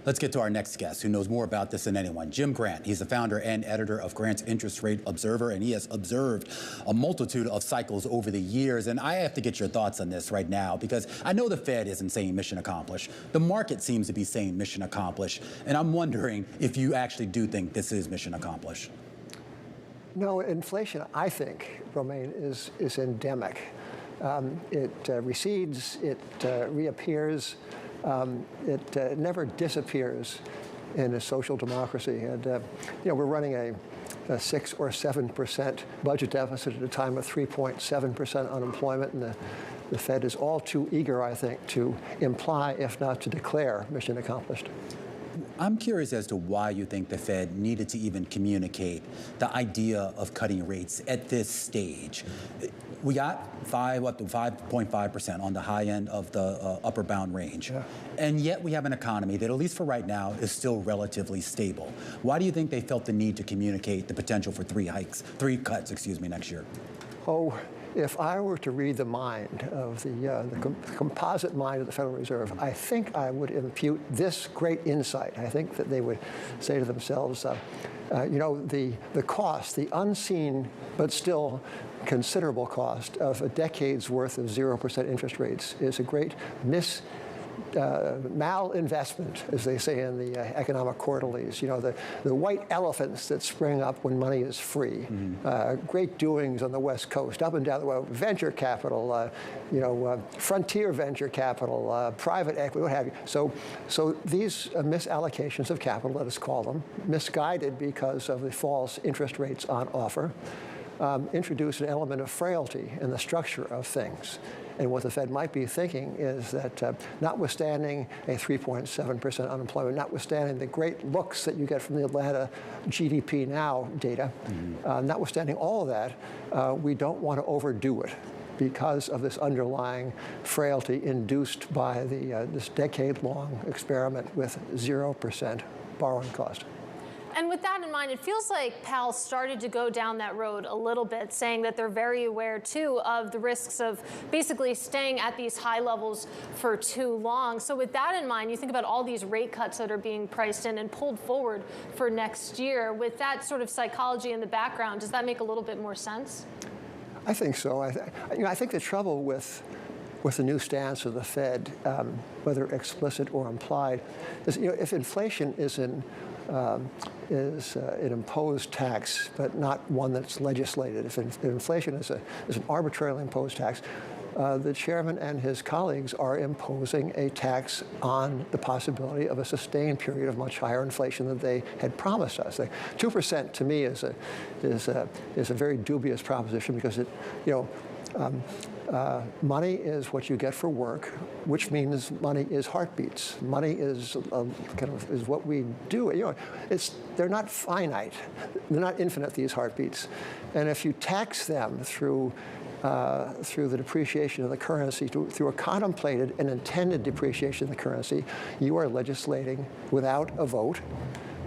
Let's get to our next guest, who knows more about this than anyone. Jim Grant. He's the founder and editor of Grant's Interest Rate Observer, and he has observed a multitude of cycles over the years. And I have to get your thoughts on this right now, because I know the Fed isn't saying mission accomplished. The market seems to be saying mission accomplished. And I'm wondering if you actually do think this is mission accomplished. No, inflation, I think, Romaine, is endemic. It recedes, it reappears. It never disappears in a social democracy. And we're running a 6 or 7% budget deficit at a time of 3.7% unemployment, and the Fed is all too eager, I think, to imply, if not to declare, mission accomplished. I'm curious as to why you think the Fed needed to even communicate the idea of cutting rates at this stage. We got up to 5.5% on the high end of the upper bound range. Yeah. And yet we have an economy that, at least for right now, is still relatively stable. Why do you think they felt the need to communicate the potential for three cuts next year? Oh, if I were to read the mind of the composite mind of the Federal Reserve, I think I would impute this great insight. I think that they would say to themselves, the cost, the unseen but still considerable cost of a decade's worth of 0% interest rates is a great malinvestment, as they say in the economic quarterlies. The white elephants that spring up when money is free. Mm-hmm. Great doings on the West Coast, up and down the world, venture capital, frontier venture capital, private equity, what have you. So these misallocations of capital, let us call them, misguided because of the false interest rates on offer, introduce an element of frailty in the structure of things. And what the Fed might be thinking is that notwithstanding a 3.7% unemployment, notwithstanding the great looks that you get from the Atlanta GDP Now data, notwithstanding all of that, we don't want to overdo it because of this underlying frailty induced by this decade-long experiment with 0% borrowing cost. And with that in mind, it feels like Powell started to go down that road a little bit, saying that they're very aware, too, of the risks of basically staying at these high levels for too long. So with that in mind, you think about all these rate cuts that are being priced in and pulled forward for next year. With that sort of psychology in the background, does that make a little bit more sense? I think so. I think the trouble with the new stance of the Fed, whether explicit or implied, is if inflation is an imposed tax, but not one that's legislated. If inflation is an arbitrarily imposed tax, the chairman and his colleagues are imposing a tax on the possibility of a sustained period of much higher inflation than they had promised us. 2% to me is a very dubious proposition, because money is what you get for work, which means money is heartbeats. Money is is what we do. They're not finite. They're not infinite, these heartbeats. And if you tax them through the depreciation of the currency, through a contemplated and intended depreciation of the currency, you are legislating without a vote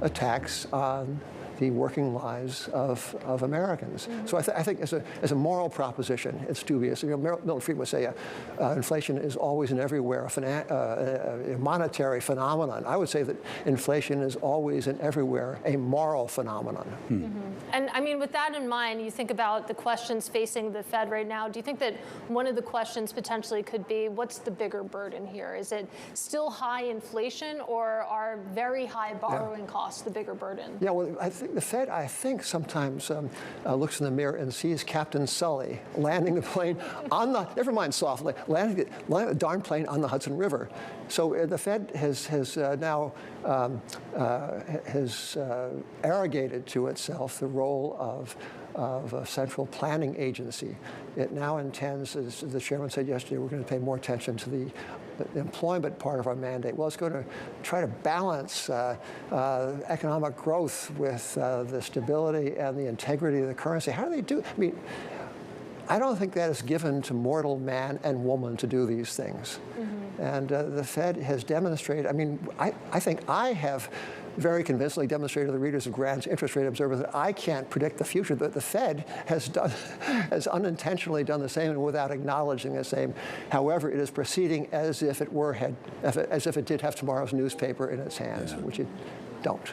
a tax on the working lives of Americans. Mm-hmm. So I think as a moral proposition, it's dubious. Milton Friedman would say inflation is always and everywhere a monetary phenomenon. I would say that inflation is always and everywhere a moral phenomenon. Mm-hmm. And I mean, with that in mind, you think about the questions facing the Fed right now. Do you think that one of the questions potentially could be, what's the bigger burden here? Is it still high inflation, or are very high borrowing costs the bigger burden? Yeah, well, I think the Fed, sometimes looks in the mirror and sees Captain Sully landing the plane on the, never mind softly, landing the darn plane on the Hudson River. So the Fed has now arrogated to itself the role of a central planning agency. It now intends, as the chairman said yesterday, we're going to pay more attention to the employment part of our mandate. Well, it's going to try to balance economic growth with the stability and the integrity of the currency. How do they do? I mean, I don't think that is given to mortal man and woman to do these things. Mm-hmm. And the Fed has demonstrated, I mean, I think I have very convincingly demonstrated to the readers of Grant's Interest Rate Observer that I can't predict the future, but the Fed has unintentionally done the same and without acknowledging the same. However, it is proceeding as if it did have tomorrow's newspaper in its hands, which it don't.